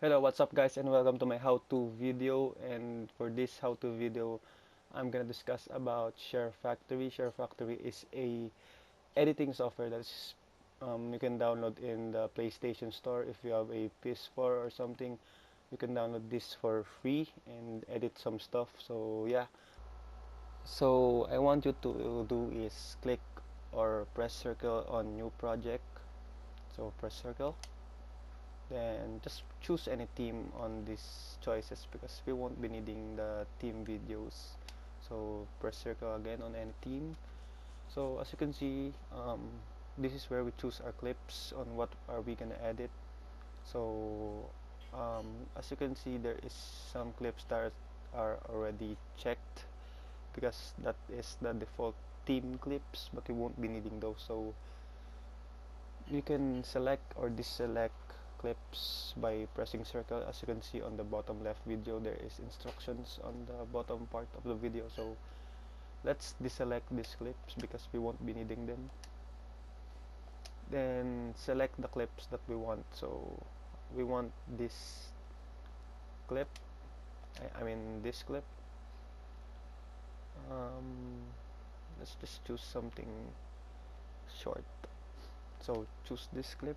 Hello, what's up guys, and welcome to my how-to video. And for this how-to video, I'm gonna discuss about SHAREfactory. SHAREfactory is a editing software that's you can download in the PlayStation Store. If you have a PS4 or something, you can download this for free and edit some stuff. So yeah, so I want you to do is click or press circle on new project. So press circle. Then just choose any theme on these choices because we won't be needing the theme videos. So press circle again on any theme. So as you can see, this is where we choose our clips on what are we gonna edit. So as you can see, there is some clips that are already checked because that is the default theme clips, but we won't be needing those. So you can select or deselect clips by pressing circle. As you can see on the bottom left video, there is instructions on the bottom part of the video. So let's deselect these clips because we won't be needing them. Then select the clips that we want. So we want this clip, I mean this clip. um, let's just choose something short. So choose this clip,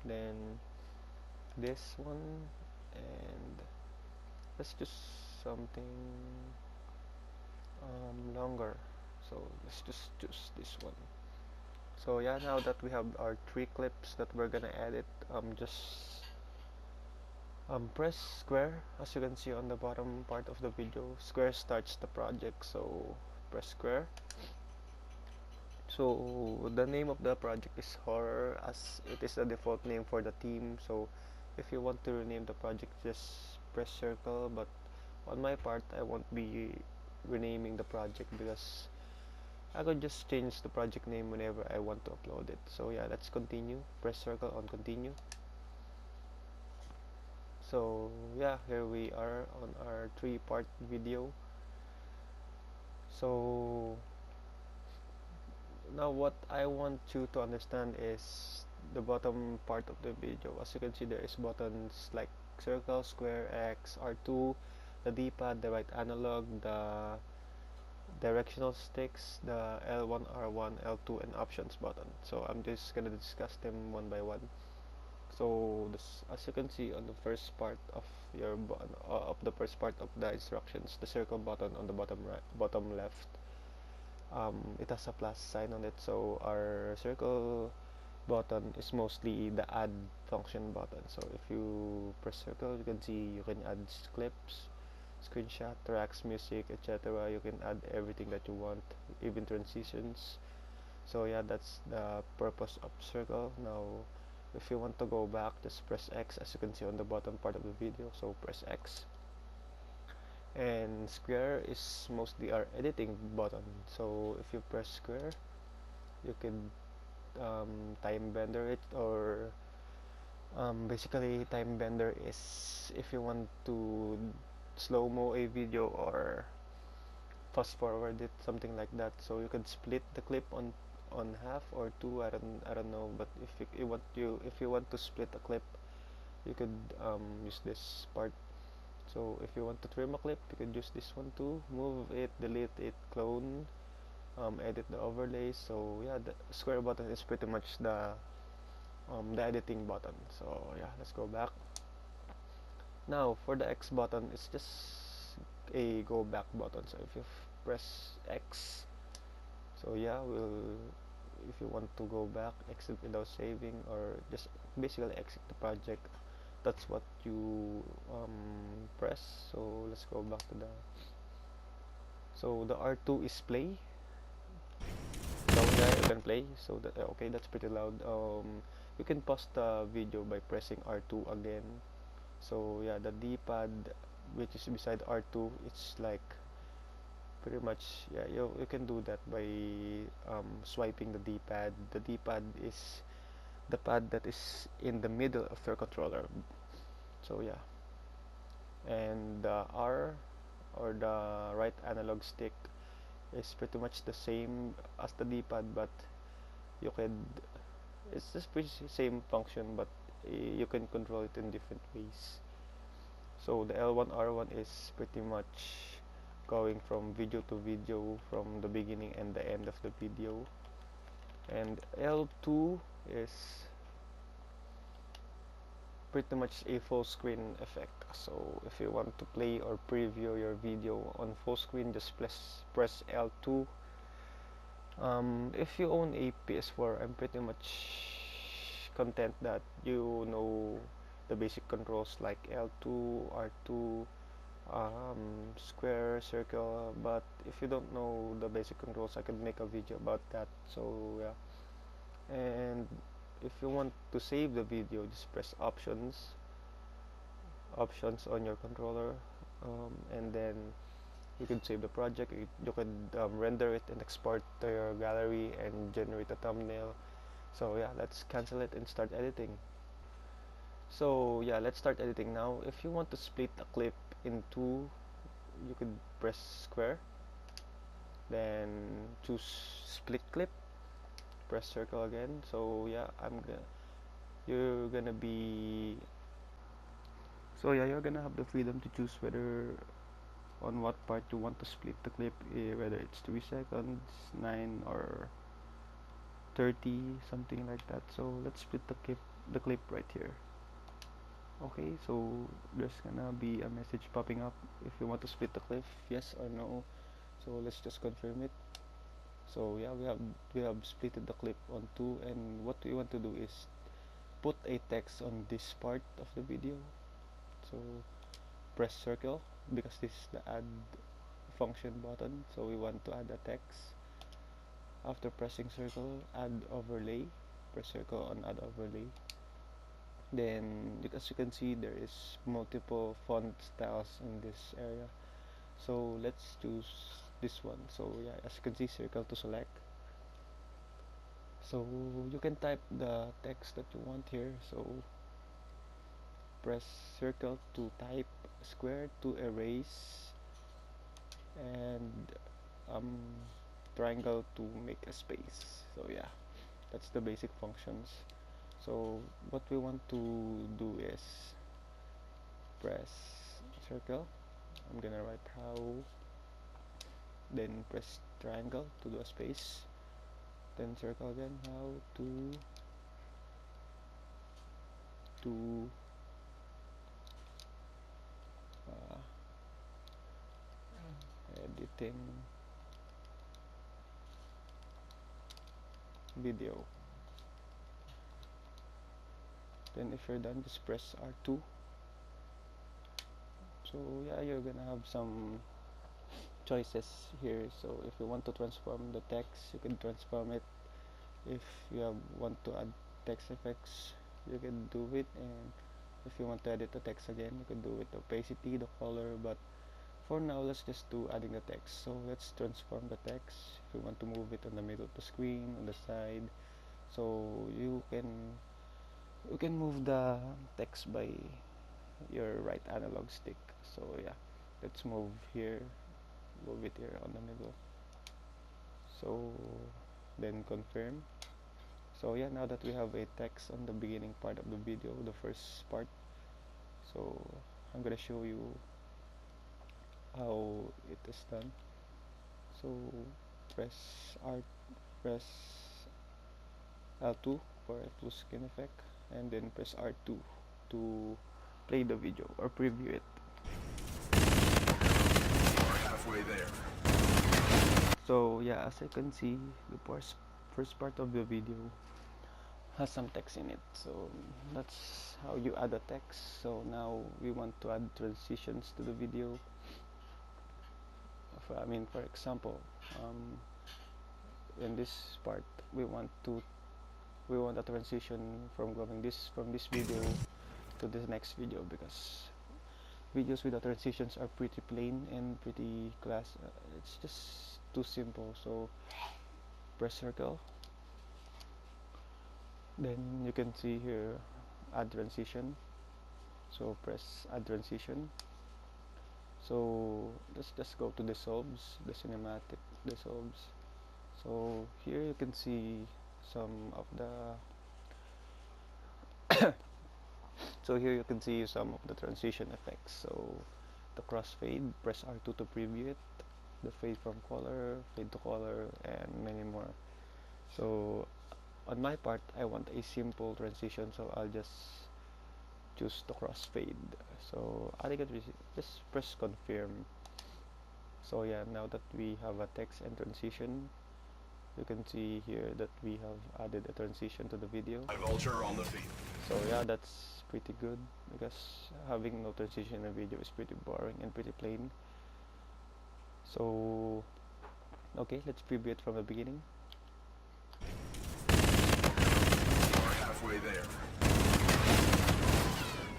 then this one, and let's choose something longer. So let's just choose this one. So yeah, now that we have our three clips that we're gonna edit, just press square. As you can see on the bottom part of the video, square starts the project. So press square. So the name of the project is horror, as it is the default name for the theme. So if you want to rename the project, just press circle. But on my part, I won't be renaming the project because I could just change the project name whenever I want to upload it. So yeah, let's continue. Press circle on continue. So yeah, here we are on our three-part video. So now what I want you to understand is the bottom part of the video. As you can see, there is buttons like circle, square, X, R2, the D-pad, the right analog, the directional sticks, the L1, R1, L2, and options button. So I'm just gonna discuss them one by one. So this, as you can see on the first part of your of the first part of the instructions, the circle button on the bottom right, bottom left, it has a plus sign on it. So our circle button is mostly the add function button. So if you press circle, you can see you can add clips, screenshot, tracks, music, etc. You can add everything that you want, even transitions. So yeah, that's the purpose of circle. Now if you want to go back, just press X, as you can see on the bottom part of the video. So press X. And square is mostly our editing button. So if you press square, you can time bender it, or basically time bender is if you want to slow-mo a video or fast forward it, something like that. So you could split the clip on half or two. I don't know, but if you want to split a clip, you could use this part. So if you want to trim a clip, you could use this one too. Move it, delete it, clone, edit the overlays. So yeah, the square button is pretty much the editing button. So yeah, let's go back. Now for the X button, it's just a go back button. So if you press X, so yeah, if you want to go back, exit without saving, or just basically exit the project, that's what you press. So let's go back to the, so the R2 is play. So yeah, you can play. So that, okay, that's pretty loud. You can pause the video by pressing R2 again. So yeah, the D-pad, which is beside R2, it's like pretty much, yeah, you can do that by swiping the D-pad. The D-pad is the pad that is in the middle of your controller. So yeah, and the R, or the right analog stick, is pretty much the same as the D-pad, but you could, it's just pretty same function, but you can control it in different ways. So the L1 R1 is pretty much going from video to video from the beginning and the end of the video, and L2 is pretty much a full screen effect. So if you want to play or preview your video on full screen, just press L2. If you own a PS4, I'm pretty much content that you know the basic controls like L2, R2, square, circle. But if you don't know the basic controls, I could make a video about that. So yeah, and if you want to save the video, just press options on your controller, and then you can save the project. You could render it and export to your gallery and generate a thumbnail. So yeah, let's cancel it and start editing. So yeah, let's start editing now. If you want to split a clip in two, you could press square, then choose split clip, press circle again. So yeah, you're gonna be so yeah, you're gonna have the freedom to choose whether on what part you want to split the clip, whether it's 3 seconds, 9, or 30, something like that. So let's split the clip right here. Okay, so there's gonna be a message popping up if you want to split the clip, yes or no. So let's just confirm it. So yeah, we have splitted the clip on two, and what we want to do is put a text on this part of the video. So press circle because this is the add function button, so we want to add a text. After pressing circle, add overlay, press circle on add overlay. Then as you can see, there is multiple font styles in this area, so let's choose this one. So yeah, as you can see, circle to select. So you can type the text that you want here. So press circle to type, square to erase, and triangle to make a space. So yeah, that's the basic functions. So what we want to do is press circle, I'm gonna write how, then press triangle to do a space, then circle again, how to editing video. Then if you're done, just press R2. So yeah, you're gonna have some choices here. So if you want to transform the text, you can transform it. If you want to add text effects, you can do it. And if you want to edit the text again, you can do it, the opacity, the color. But for now, let's just do adding the text. So let's transform the text. If you want to move it on the middle of the screen, on the side, so you can move the text by your right analog stick. So yeah, let's move it here on the middle. So then confirm. So yeah, now that we have a text on the beginning part of the video, the first part, so I'm gonna show you how it is done. So press L2 for a full screen effect, and then press R2 to play the video or preview it. We're halfway there. So yeah, as you can see, the first part of the video has some text in it. So that's how you add a text. So now we want to add transitions to the video. For example, in this part, we want a transition from this video to the next video, because videos without transitions are pretty plain and pretty it's just too simple. So press circle, then you can see here add transition. So press add transition. So let's just go to the cinematic dissolves. So here you can see some of the So here you can see some of the transition effects. So the crossfade, press R2 to preview it, the fade from color, fade to color, and many more. So on my part, I want a simple transition, so I'll just choose the crossfade. So I think just press confirm. So yeah, now that we have a text and transition, you can see here that we have added a transition to the video. Vulture on the field. So yeah, that's pretty good because having no transition in a video is pretty boring and pretty plain. So okay, let's preview it from the beginning. We're halfway there.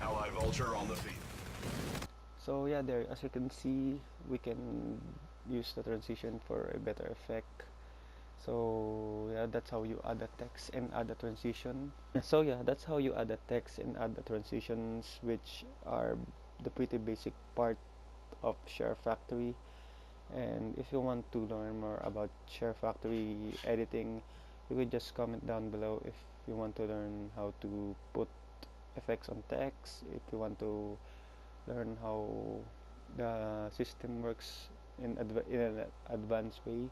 Ally Vulture on the field. So yeah, there, as you can see, we can use the transition for a better effect. So yeah, that's how you add the text and add the transition. So yeah, that's how you add the text and add the transitions, which are the pretty basic part of SHAREfactory. And if you want to learn more about SHAREfactory editing, you could just comment down below if you want to learn how to put effects on text, if you want to learn how the system works in an advanced way,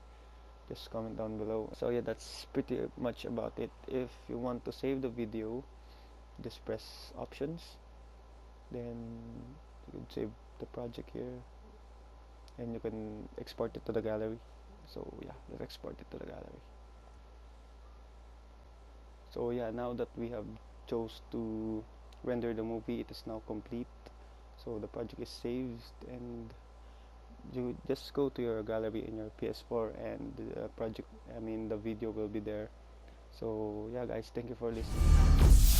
just comment down below. So yeah, that's pretty much about it. If you want to save the video, just press options, then you can save the project here, and you can export it to the gallery. So yeah, let's export it to the gallery. So yeah, now that we have chose to render the movie, it is now complete. So the project is saved, and you just go to your gallery in your PS4, and the video will be there. So yeah guys, thank you for listening.